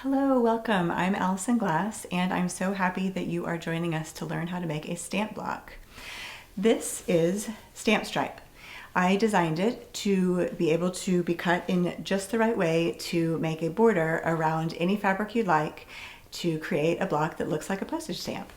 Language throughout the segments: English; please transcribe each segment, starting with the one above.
Hello, welcome. I'm Alison Glass, and I'm so happy that you are joining us to learn how to make a stamp block. This is Stamp Stripe. I designed it to be able to be cut in just the right way to make a border around any fabric you'd like to create a block that looks like a postage stamp.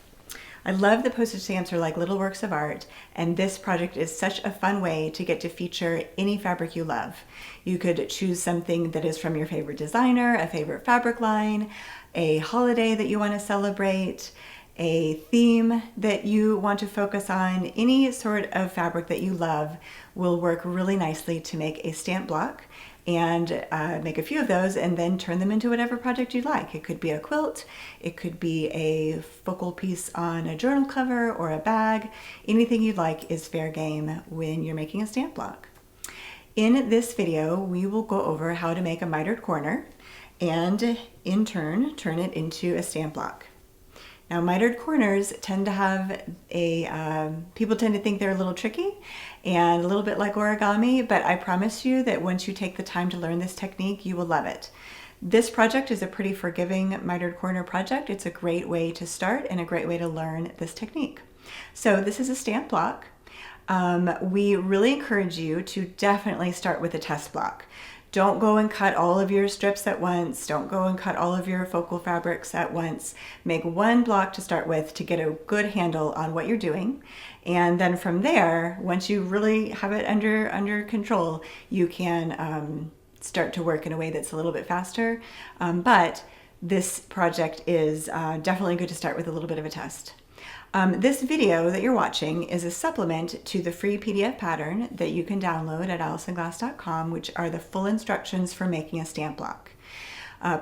I love that postage stamps are like little works of art, and this project is such a fun way to get to feature any fabric you love. You could choose something that is from your favorite designer, a favorite fabric line, a holiday that you want to celebrate, a theme that you want to focus on. Any sort of fabric that you love will work really nicely to make a stamp block, and make a few of those and then turn them into whatever project you'd like. It could be a quilt, it could be a focal piece on a journal cover or a bag. Anything you'd like is fair game when you're making a stamp block. In this video, we will go over how to make a mitered corner and in turn turn it into a stamp block. Now, mitered corners tend to have people tend to think they're a little tricky and a little bit like origami, but I promise you that once you take the time to learn this technique, you will love it. This project is a pretty forgiving mitered corner project. It's a great way to start and a great way to learn this technique. So this is a stamp block. We really encourage you to definitely start with a test block. Don't go and cut all of your strips at once. Don't go and cut all of your focal fabrics at once. Make one block to start with to get a good handle on what you're doing. And then from there, once you really have it under control, you can start to work in a way that's a little bit faster. But this project is definitely good to start with a little bit of a test. This video that you're watching is a supplement to the free PDF pattern that you can download at alisonglass.com, which are the full instructions for making a stamp block.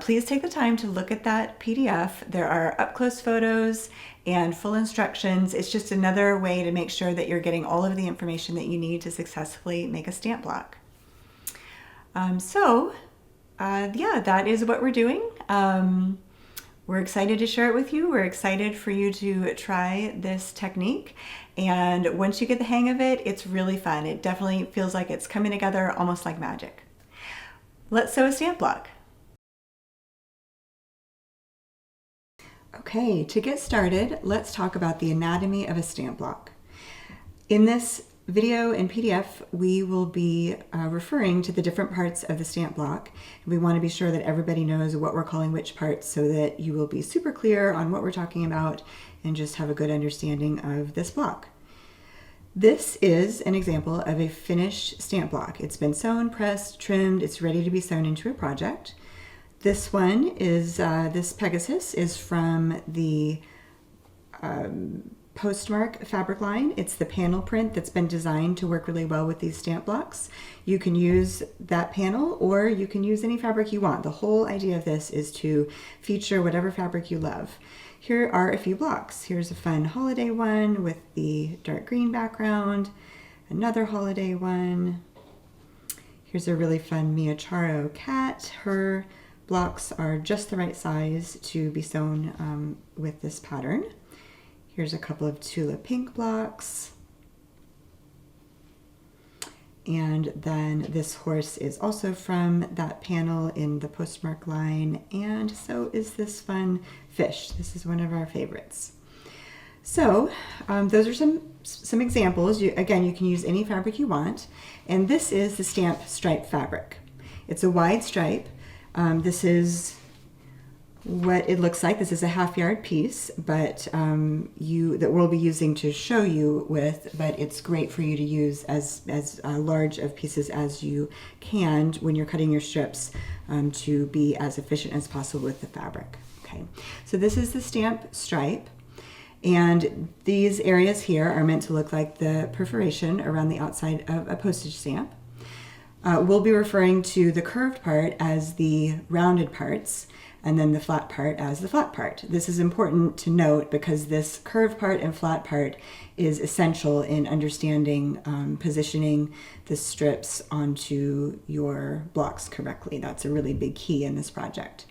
Please take the time to look at that PDF. There are up-close photos and full instructions. It's just another way to make sure that you're getting all of the information that you need to successfully make a stamp block. Yeah, that is what we're doing. We're excited to share it with you. We're excited for you to try this technique. And once you get the hang of it, it's really fun. It definitely feels like it's coming together almost like magic. Let's sew a stamp block. Okay, to get started, let's talk about the anatomy of a stamp block. In this video and PDF, we will be referring to the different parts of the stamp block. We want to be sure that everybody knows what we're calling which parts so that you will be super clear on what we're talking about and just have a good understanding of this block. This is an example of a finished stamp block. It's been sewn, pressed, trimmed, it's ready to be sewn into a project. This one is, this Pegasus is from the Postmark fabric line. It's the panel print that's been designed to work really well with these stamp blocks. You can use that panel or you can use any fabric you want. The whole idea of this is to feature whatever fabric you love. Here are a few blocks. Here's a fun holiday one with the dark green background, another holiday one. Here's a really fun Mia Charo cat. Her blocks are just the right size to be sewn with this pattern. Here's a couple of tulip pink blocks. And then this horse is also from that panel in the Postmark line, and so is this fun fish. This is one of our favorites. So those are some examples. Again, you can use any fabric you want, and this is the Stamp Stripe fabric. It's a wide stripe. This is what it looks like. This is a half-yard piece, but that we'll be using to show you with, but it's great for you to use as large of pieces as you can when you're cutting your strips to be as efficient as possible with the fabric. Okay, so this is the Stamp Stripe, and these areas here are meant to look like the perforation around the outside of a postage stamp. We'll be referring to the curved part as the rounded parts, and then the flat part as the flat part. This is important to note because this curved part and flat part is essential in understanding positioning the strips onto your blocks correctly. That's a really big key in this project.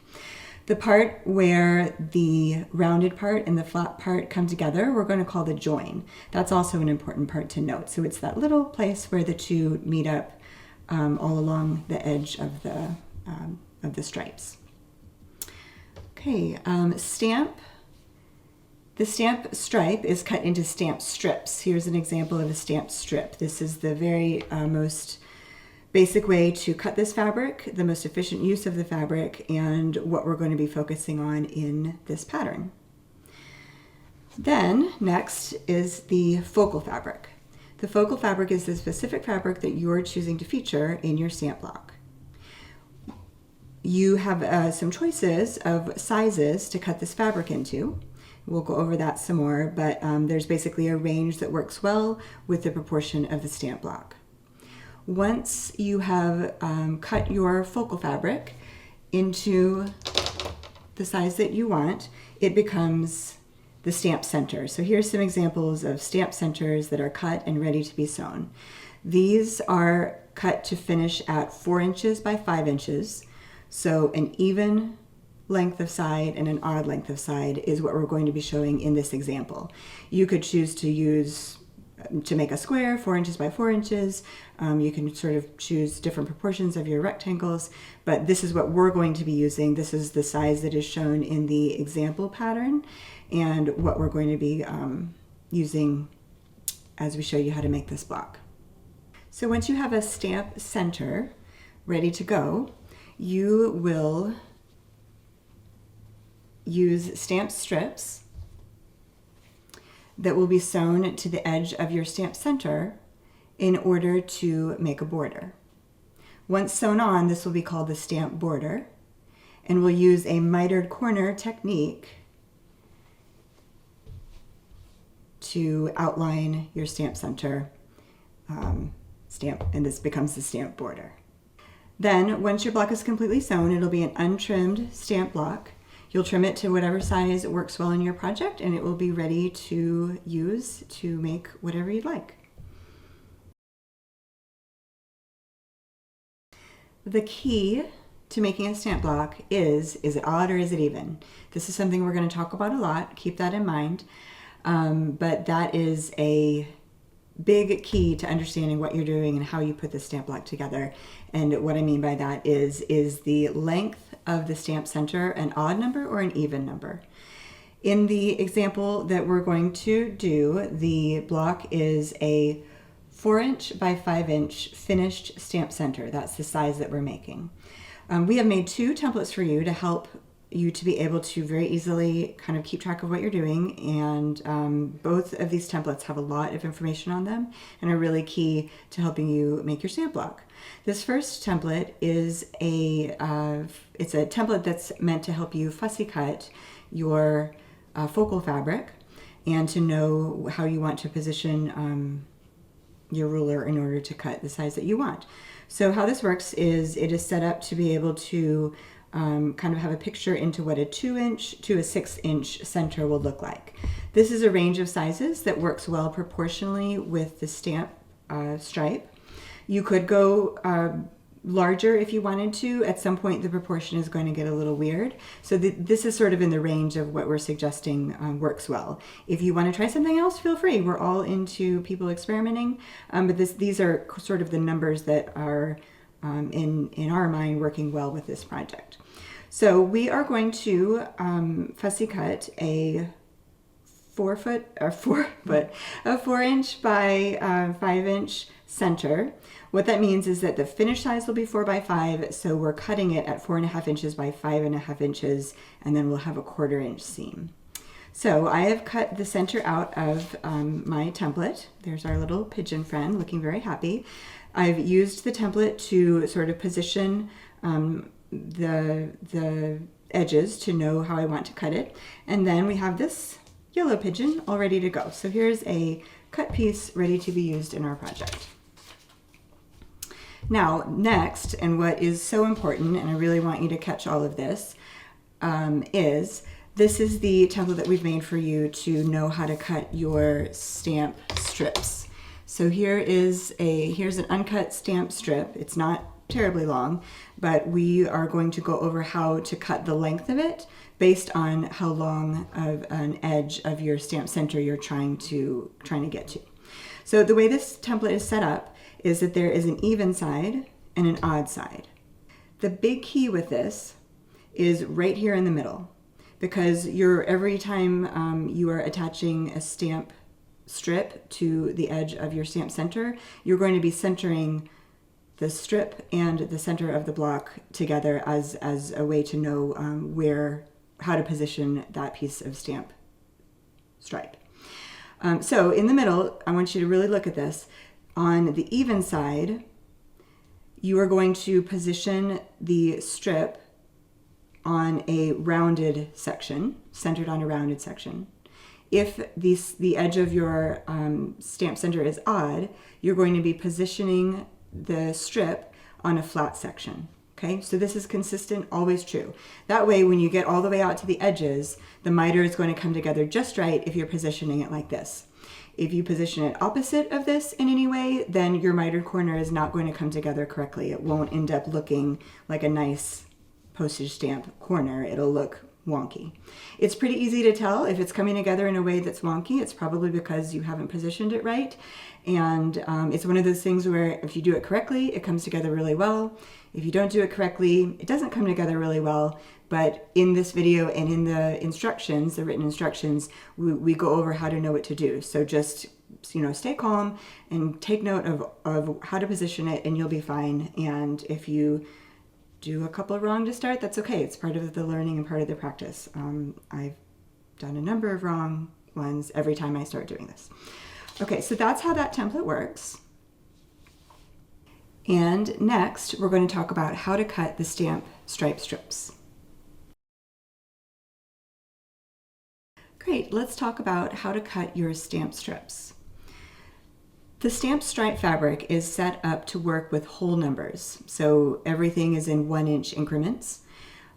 The part where the rounded part and the flat part come together, we're going to call the join. That's also an important part to note. So it's that little place where the two meet up all along the edge of the stripes. Okay, the stamp stripe is cut into stamp strips. Here's an example of a stamp strip. This is the very most basic way to cut this fabric, the most efficient use of the fabric, and what we're going to be focusing on in this pattern. Then next is the focal fabric. The focal fabric is the specific fabric that you're choosing to feature in your stamp block. You have some choices of sizes to cut this fabric into. We'll go over that some more, but there's basically a range that works well with the proportion of the stamp block. Once you have cut your focal fabric into the size that you want, it becomes the stamp center. So here's some examples of stamp centers that are cut and ready to be sewn. These are cut to finish at 4 inches by 5 inches. So an even length of side and an odd length of side is what we're going to be showing in this example. You could choose to make a square 4 inches by 4 inches. You can sort of choose different proportions of your rectangles, but this is what we're going to be using. This is the size that is shown in the example pattern and what we're going to be using as we show you how to make this block. So once you have a stamp center ready to go, you will use stamp strips that will be sewn to the edge of your stamp center in order to make a border. Once sewn on, this will be called the stamp border, and we'll use a mitered corner technique to outline your stamp center and this becomes the stamp border. Then once your block is completely sewn, it'll be an untrimmed stamp block. You'll trim it to whatever size works well in your project, and it will be ready to use to make whatever you'd like. The key to making a stamp block is it odd or is it even? This is something we're going to talk about a lot. Keep that in mind. But that is a big key to understanding what you're doing and how you put the stamp block together. And what I mean by that is the length of the stamp center an odd number or an even number? In the example that we're going to do, the block is a 4-inch by 5-inch finished stamp center. That's the size that we're making. We have made 2 templates for you to help you to be able to very easily kind of keep track of what you're doing, and both of these templates have a lot of information on them and are really key to helping you make your stamp block. This first template is it's a template that's meant to help you fussy cut your focal fabric and to know how you want to position your ruler in order to cut the size that you want. So how this works is it is set up to be able to kind of have a picture into what a 2-inch to a 6-inch center will look like. This is a range of sizes that works well proportionally with the stamp stripe. You could go larger if you wanted to. At some point the proportion is going to get a little weird. So this is sort of in the range of what we're suggesting works well. If you want to try something else, feel free. We're all into people experimenting, but these are sort of the numbers that are in our mind working well with this project. So we are going to fussy cut a 4-inch by 5-inch center. What that means is that the finished size will be 4 by 5, so we're cutting it at 4.5 inches by 5.5 inches, and then we'll have a 1/4 inch seam. So I have cut the center out of my template. There's our little pigeon friend looking very happy. I've used the template to sort of position the edges to know how I want to cut it. And then we have this yellow pigeon all ready to go. So here's a cut piece ready to be used in our project. Now, next, and what is so important, and I really want you to catch all of this, this is the template that we've made for you to know how to cut your stamp strips. So here's an uncut stamp strip. It's not terribly long, but we are going to go over how to cut the length of it based on how long of an edge of your stamp center you're trying to get to. So the way this template is set up is that there is an even side and an odd side. The big key with this is right here in the middle. because every time you are attaching a stamp strip to the edge of your stamp center, you're going to be centering the strip and the center of the block together as a way to know how to position that piece of stamp stripe. So in the middle, I want you to really look at this. On the even side, you are going to position the strip on a rounded section, centered on a rounded section. If the edge of your stamp center is odd, you're going to be positioning the strip on a flat section. Okay, so this is consistent, always true. That way, when you get all the way out to the edges, the miter is going to come together just right if you're positioning it like this. If you position it opposite of this in any way, then your mitered corner is not going to come together correctly. It won't end up looking like a nice postage stamp corner. It'll look wonky. It's pretty easy to tell if it's coming together in a way that's wonky. It's probably because you haven't positioned it right. And it's one of those things where if you do it correctly, it comes together really well. If you don't do it correctly, it doesn't come together really well. But in this video and in the instructions, the written instructions, we go over how to know what to do. So just, stay calm and take note of how to position it, and you'll be fine. And if you do a couple wrong to start, that's okay. It's part of the learning and part of the practice. I've done a number of wrong ones every time I start doing this. Okay, so that's how that template works. And next, we're going to talk about how to cut the stamp stripe strips. Great, let's talk about how to cut your stamp strips. The stamp stripe fabric is set up to work with whole numbers, so everything is in 1-inch increments.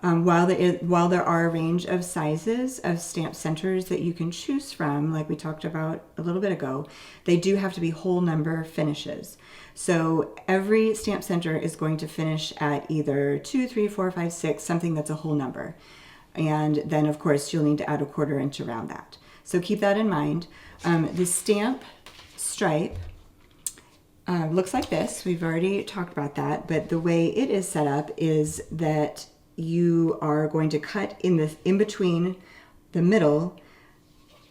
While there are a range of sizes of stamp centers that you can choose from, like we talked about a little bit ago, they do have to be whole number finishes. So every stamp center is going to finish at either 2, 3, 4, 5, 6, something that's a whole number. And then of course you'll need to add a 1/4 inch around that. So keep that in mind. The stamp stripe looks like this. We've already talked about that, but the way it is set up is that you are going to cut in between the middle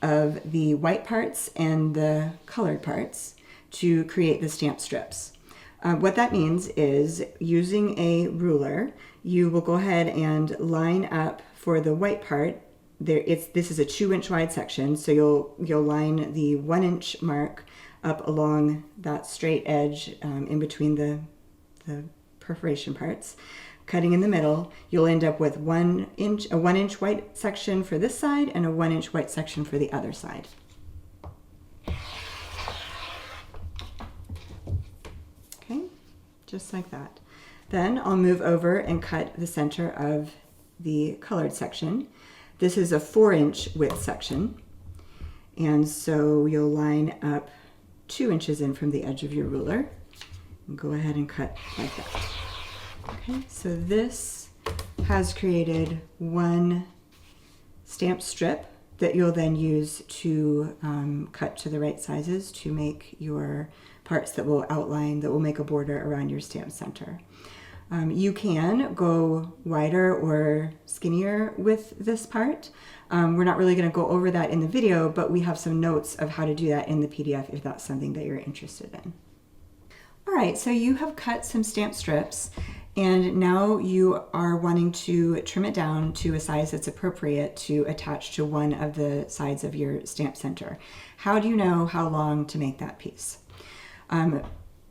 of the white parts and the colored parts to create the stamp strips. What that means is, using a ruler, you will go ahead and line up for the white part. This is a 2-inch wide section, so you'll line the 1-inch mark up along that straight edge in between the perforation parts. Cutting in the middle, you'll end up with a 1-inch white section for this side and a 1-inch white section for the other side. Okay, just like that. Then I'll move over and cut the center of the colored section. This is a 4-inch width section, and so you'll line up 2 inches in from the edge of your ruler and go ahead and cut like that. Okay, so this has created one stamp strip that you'll then use to cut to the right sizes to make your parts that will make a border around your stamp center. You can go wider or skinnier with this part. We're not really going to go over that in the video, but we have some notes of how to do that in the PDF if that's something that you're interested in. All right, so you have cut some stamp strips, and now you are wanting to trim it down to a size that's appropriate to attach to one of the sides of your stamp center. How do you know how long to make that piece?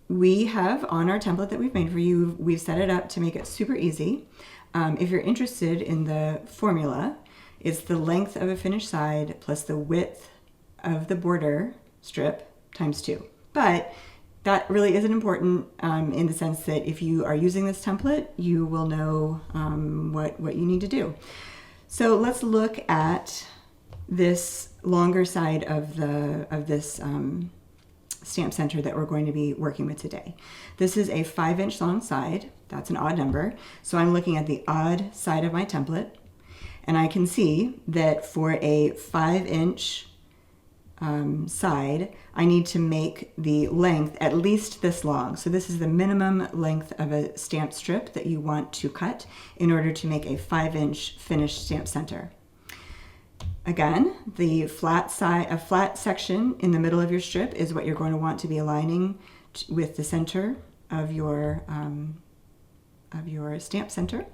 We have on our template that we've made for you, we've set it up to make it super easy. If you're interested in the formula, it's the length of a finished side plus the width of the border strip times 2. But that really isn't important in the sense that if you are using this template, you will know what you need to do. So let's look at this longer side of this stamp center that we're going to be working with today. This is a 5-inch long side. That's an odd number. So I'm looking at the odd side of my template, and I can see that for a 5-inch side, I need to make the length at least this long. So this is the minimum length of a stamp strip that you want to cut in order to make a 5-inch finished stamp center. Again, the flat side, a flat section in the middle of your strip is what you're going to want to be aligning with the center of your stamp center.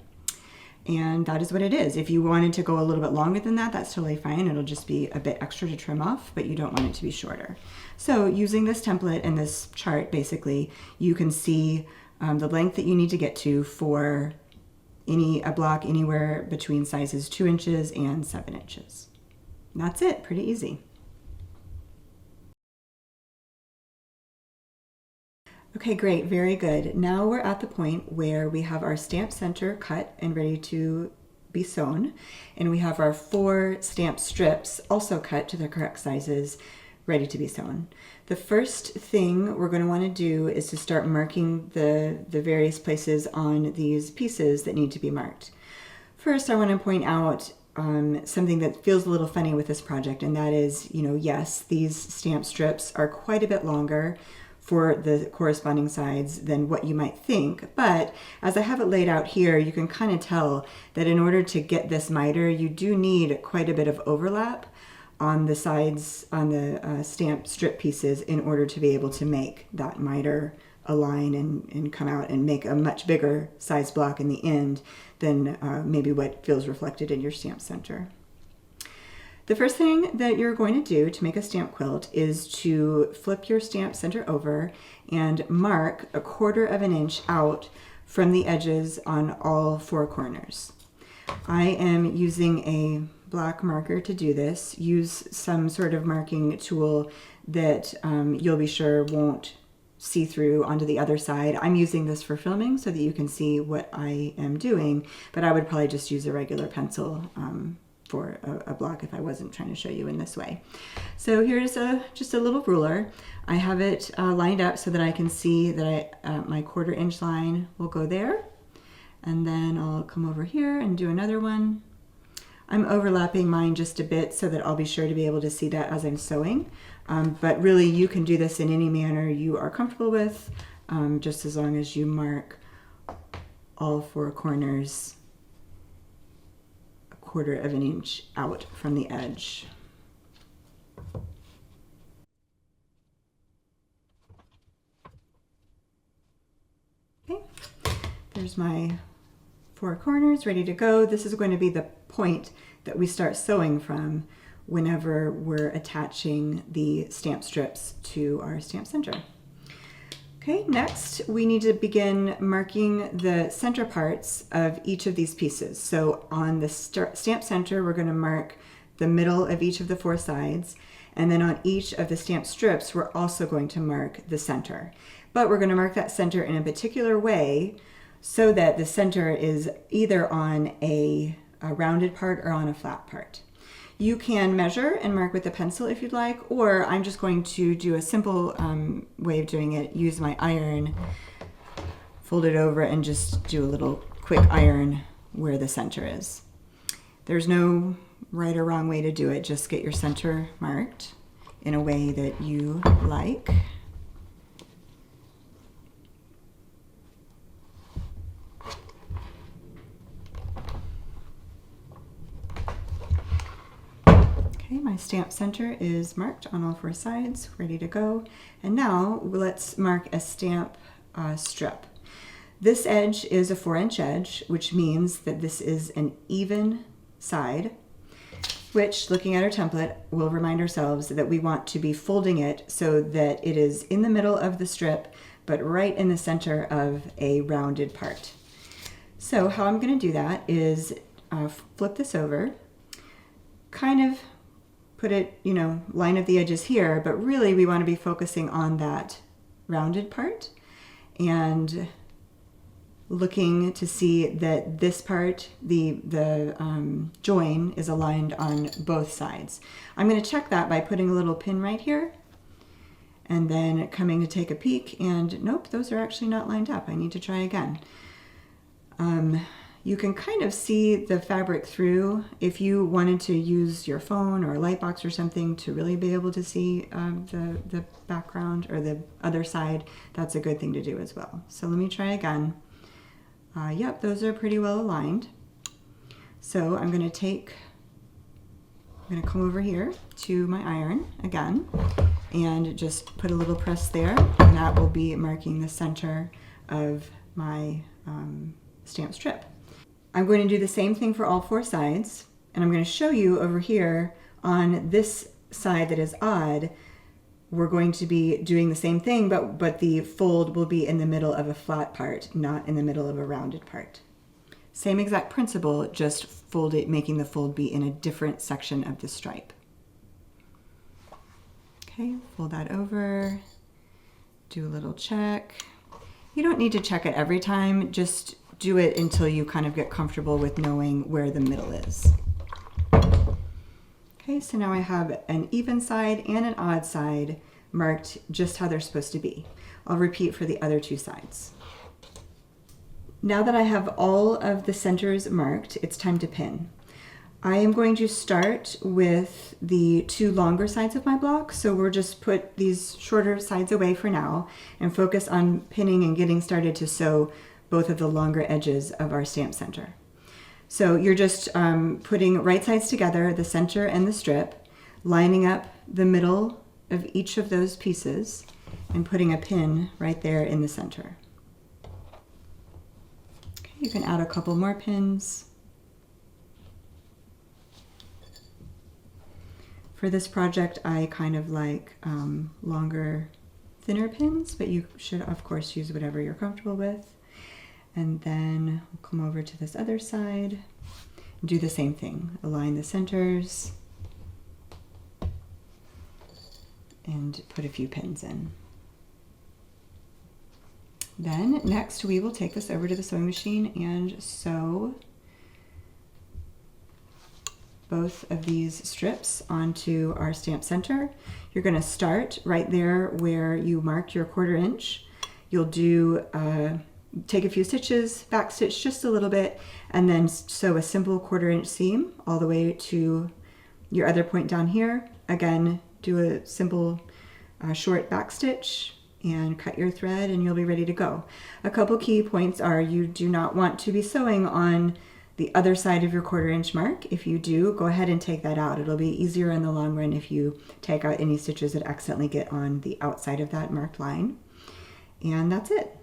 And that is what it is. If you wanted to go a little bit longer than that, that's totally fine. It'll just be a bit extra to trim off, but you don't want it to be shorter. So using this template and this chart, basically, you can see the length that you need to get to for a block anywhere between sizes 2 inches and 7 inches. And that's it, pretty easy. Okay, great, very good. Now we're at the point where we have our stamp center cut and ready to be sewn, and we have our 4 stamp strips also cut to the correct sizes, ready to be sewn. The first thing we're going to want to do is to start marking the various places on these pieces that need to be marked. First, I want to point out something that feels a little funny with this project, and that is, yes, these stamp strips are quite a bit longer for the corresponding sides than what you might think, but as I have it laid out here, you can kind of tell that in order to get this miter, you do need quite a bit of overlap on the sides, on the stamp strip pieces, in order to be able to make that miter align and come out and make a much bigger size block in the end than maybe what feels reflected in your stamp center. The first thing that you're going to do to make a stamp quilt is to flip your stamp center over and mark 1/4 of an inch out from the edges on all 4 corners. I am using a black marker to do this. Use some sort of marking tool that you'll be sure won't see through onto the other side. I'm using this for filming so that you can see what I am doing, but I would probably just use a regular pencil for a block if I wasn't trying to show you in this way. So here's just a little ruler. I have it lined up so that I can see that my 1/4 inch line will go there, and then I'll come over here and do another one. I'm overlapping mine just a bit so that I'll be sure to be able to see that as I'm sewing, but really you can do this in any manner you are comfortable with, just as long as you mark all 4 corners 1/4 of an inch out from the edge. Okay, there's my 4 corners ready to go. This is going to be the point that we start sewing from whenever we're attaching the stamp strips to our stamp center. Okay, next we need to begin marking the center parts of each of these pieces. So on the stamp center, we're going to mark the middle of each of the 4 sides, and then on each of the stamp strips, we're also going to mark the center. But we're going to mark that center in a particular way so that the center is either on a rounded part or on a flat part. You can measure and mark with a pencil if you'd like, or I'm just going to do a simple way of doing it. Use my iron, fold it over, and just do a little quick iron where the center is. There's no right or wrong way to do it. Just get your center marked in a way that you like. Okay, my stamp center is marked on all 4 sides, ready to go. And now let's mark a stamp strip. This edge is a 4-inch edge, which means that this is an even side, which, looking at our template, we'll remind ourselves that we want to be folding it so that it is in the middle of the strip, but right in the center of a rounded part. So how I'm going to do that is flip this over, kind of put it, line up the edges here, but really we want to be focusing on that rounded part and looking to see that this part, the join, is aligned on both sides. I'm going to check that by putting a little pin right here and then coming to take a peek, and nope, those are actually not lined up. I need to try again. You can kind of see the fabric through. If you wanted to use your phone or a light box or something to really be able to see the background or the other side, that's a good thing to do as well. So let me try again. Yep, those are pretty well aligned. So I'm going to take I'm going to come over here to my iron again and just put a little press there, and that will be marking the center of my stamp strip. I'm going to do the same thing for all four sides, and I'm going to show you over here on this side that is odd, we're going to be doing the same thing, but the fold will be in the middle of a flat part, not in the middle of a rounded part. Same exact principle, just making the fold be in a different section of the stripe. Okay, fold that over, do a little check. You don't need to check it every time, just do it until you kind of get comfortable with knowing where the middle is. Okay, so now I have an even side and an odd side marked just how they're supposed to be. I'll repeat for the other two sides. Now that I have all of the centers marked, it's time to pin. I am going to start with the two longer sides of my block, so we'll just put these shorter sides away for now and focus on pinning and getting started to sew both of the longer edges of our stamp center. So you're just putting right sides together, the center and the strip, lining up the middle of each of those pieces and putting a pin right there in the center. Okay, you can add a couple more pins. For this project, I kind of like longer, thinner pins, but you should, of course, use whatever you're comfortable with. And then we'll come over to this other side, do the same thing. Align the centers and put a few pins in. Then next we will take this over to the sewing machine and sew both of these strips onto our stamp center. You're going to start right there where you marked your 1/4 inch. You'll do take a few stitches, back stitch just a little bit, and then sew a simple 1/4 inch seam all the way to your other point down here. Again, do a simple short back stitch and cut your thread and you'll be ready to go. A couple key points are you do not want to be sewing on the other side of your 1/4 inch mark. If you do, go ahead and take that out. It'll be easier in the long run if you take out any stitches that accidentally get on the outside of that marked line. And that's it.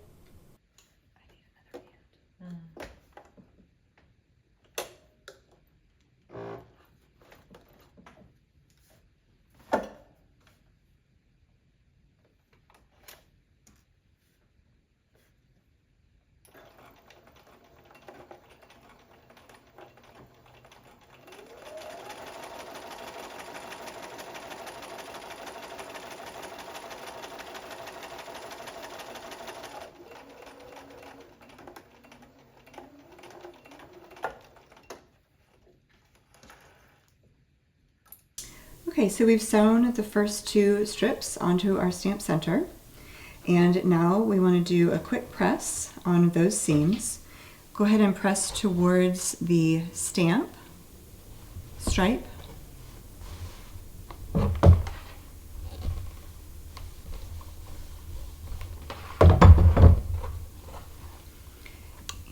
Okay, so we've sewn the first two strips onto our stamp center, and now we want to do a quick press on those seams. Go ahead and press towards the stamp stripe.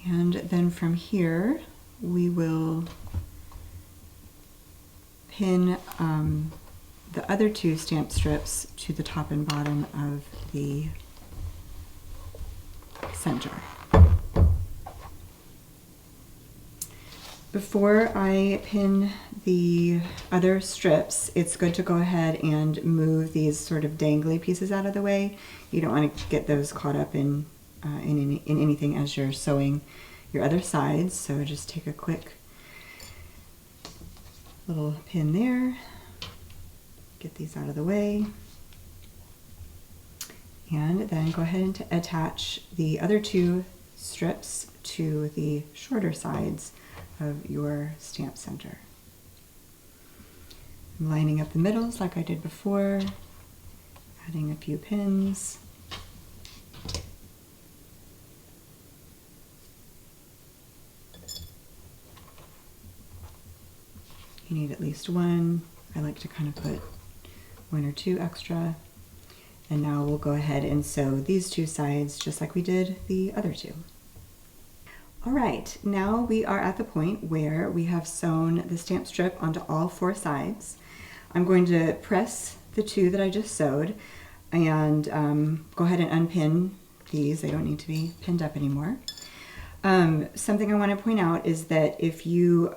And then from here, we will pin the other two stamp strips to the top and bottom of the center. Before I pin the other strips, it's good to go ahead and move these sort of dangly pieces out of the way. You don't want to get those caught up in anything as you're sewing your other sides. So just take a quick little pin there, get these out of the way, and then go ahead and attach the other two strips to the shorter sides of your stamp center. I'm lining up the middles like I did before, adding a few pins. You need at least one. I like to kind of put 1 or 2 extra. And now we'll go ahead and sew these two sides just like we did the other two. All right, now we are at the point where we have sewn the stamp strip onto all 4 sides. I'm going to press the 2 that I just sewed and go ahead and unpin these. They don't need to be pinned up anymore. Something I want to point out is that if you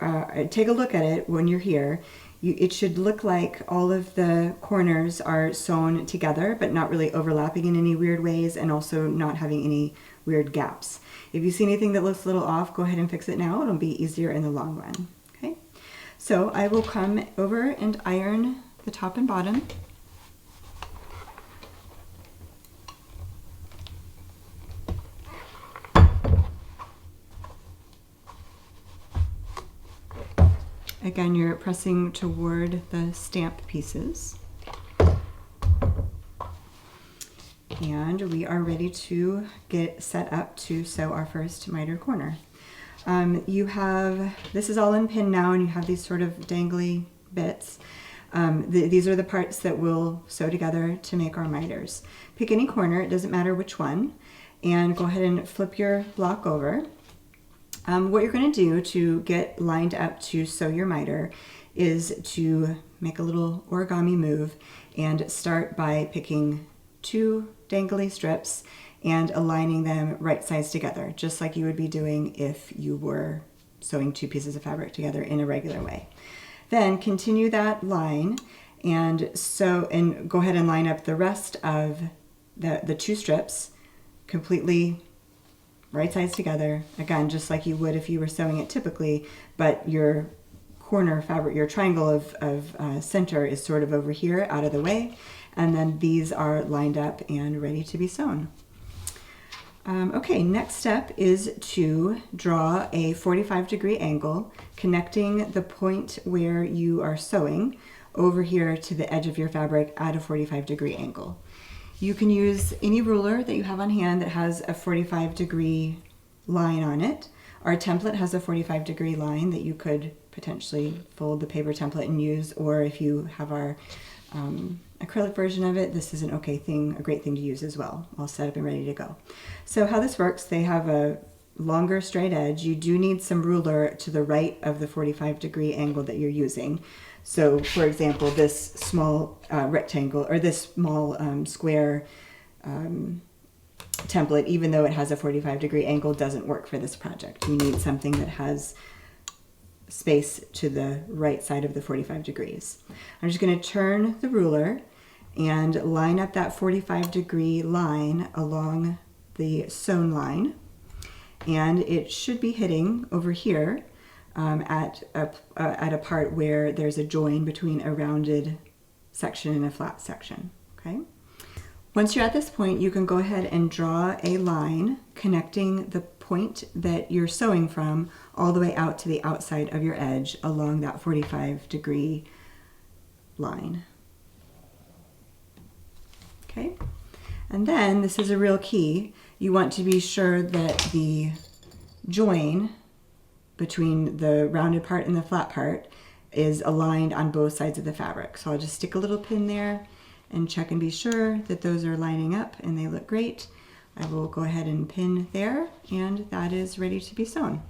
take a look at it when you're here, it should look like all of the corners are sewn together but not really overlapping in any weird ways, and also not having any weird gaps. If you see anything that looks a little off, go ahead and fix it now. It'll be easier in the long run. Okay, so I will come over and iron the top and bottom. Again, you're pressing toward the stamp pieces. And we are ready to get set up to sew our first miter corner. This is all in pin now, and you have these sort of dangly bits. These are the parts that we'll sew together to make our miters. Pick any corner, it doesn't matter which one, and go ahead and flip your block over. What you're going to do to get lined up to sew your miter is to make a little origami move and start by picking 2 dangly strips and aligning them right sides together, just like you would be doing if you were sewing 2 pieces of fabric together in a regular way. Then continue that line and go ahead and line up the rest of the 2 strips completely right sides together, again, just like you would if you were sewing it typically, but your corner fabric, your triangle of center is sort of over here out of the way, and then these are lined up and ready to be sewn. Okay, next step is to draw a 45-degree angle connecting the point where you are sewing over here to the edge of your fabric at a 45-degree angle. You can use any ruler that you have on hand that has a 45-degree line on it. Our template has a 45-degree line that you could potentially fold the paper template and use, or if you have our acrylic version of it, this is a great thing to use as well, all set up and ready to go. So how this works, they have a longer straight edge. You do need some ruler to the right of the 45-degree angle that you're using. So, for example, this small rectangle, or this small square template, even though it has a 45-degree angle, doesn't work for this project. You need something that has space to the right side of the 45 degrees. I'm just going to turn the ruler and line up that 45-degree line along the sewn line, and it should be hitting over here at a part where there's a join between a rounded section and a flat section. Okay. Once you're at this point, you can go ahead and draw a line connecting the point that you're sewing from all the way out to the outside of your edge along that 45-degree line. Okay. And then, this is a real key, you want to be sure that the join between the rounded part and the flat part is aligned on both sides of the fabric. So I'll just stick a little pin there and check and be sure that those are lining up and they look great. I will go ahead and pin there, and that is ready to be sewn.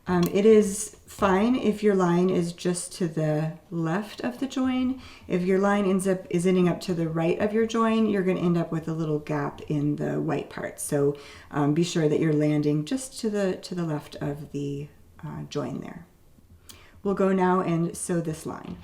It is fine if your line is just to the left of the join. If your line is ending up to the right of your join, you're going to end up with a little gap in the white part. So be sure that you're landing just to the left of the join there. We'll go now and sew this line.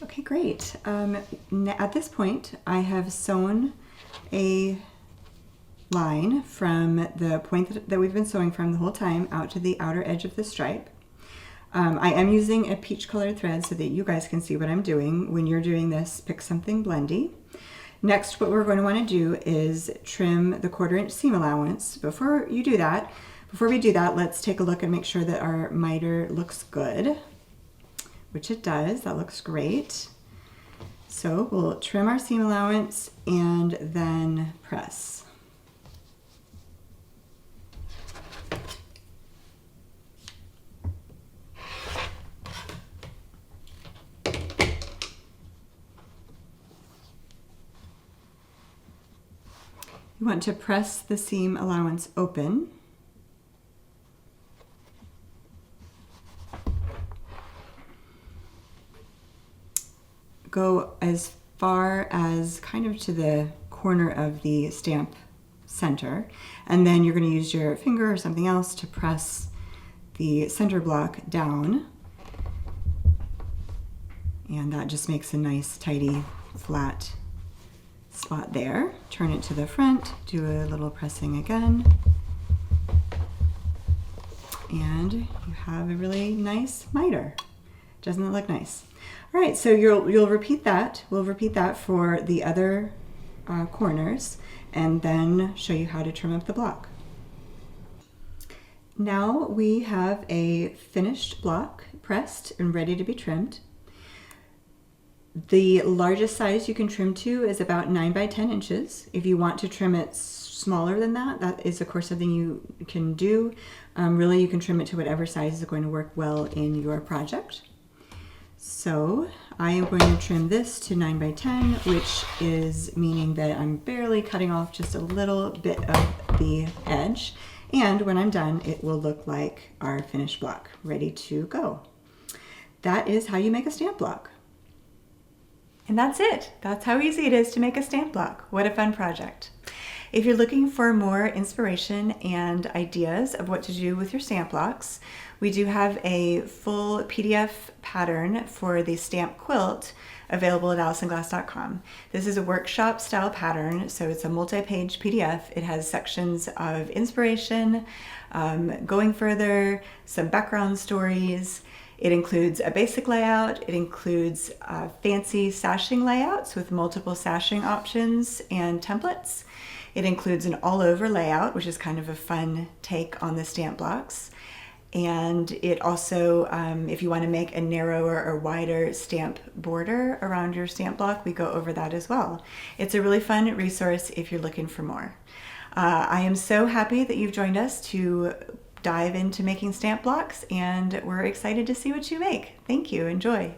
Okay, great. At this point, I have sewn a line from the point that we've been sewing from the whole time out to the outer edge of the stripe. I am using a peach colored thread so that you guys can see what I'm doing. When you're doing this, pick something blendy. Next, what we're going to want to do is trim the 1/4 inch seam allowance. Before you do that, Before we do that, let's take a look and make sure that our miter looks good, which it does. That looks great. So we'll trim our seam allowance and then press. You want to press the seam allowance open. Go as far as kind of to the corner of the stamp center, and then you're going to use your finger or something else to press the center block down, and that just makes a nice tidy flat spot there. Turn it to the front, do a little pressing again, and you have a really nice miter. Doesn't it look nice? All right, so you'll repeat that. We'll repeat that for the other corners and then show you how to trim up the block. Now we have a finished block pressed and ready to be trimmed. The largest size you can trim to is about 9 by 10 inches. If you want to trim it smaller than that, that is of course something you can do. Really, you can trim it to whatever size is going to work well in your project. So I am going to trim this to 9 by 10, which is meaning that I'm barely cutting off just a little bit of the edge. And when I'm done, it will look like our finished block, ready to go. That is how you make a stamp block. And that's it. That's how easy it is to make a stamp block. What a fun project. If you're looking for more inspiration and ideas of what to do with your stamp blocks, we do have a full PDF pattern for the Stamp Quilt available at AlisonGlass.com. This is a workshop style pattern, so it's a multi-page PDF. It has sections of inspiration, going further, some background stories. It includes a basic layout. It includes fancy sashing layouts with multiple sashing options and templates. It includes an all-over layout, which is kind of a fun take on the stamp blocks. And it also, if you want to make a narrower or wider stamp border around your stamp block, we go over that as well. It's a really fun resource if you're looking for more. I am so happy that you've joined us to dive into making stamp blocks, and we're excited to see what you make. Thank you. Enjoy.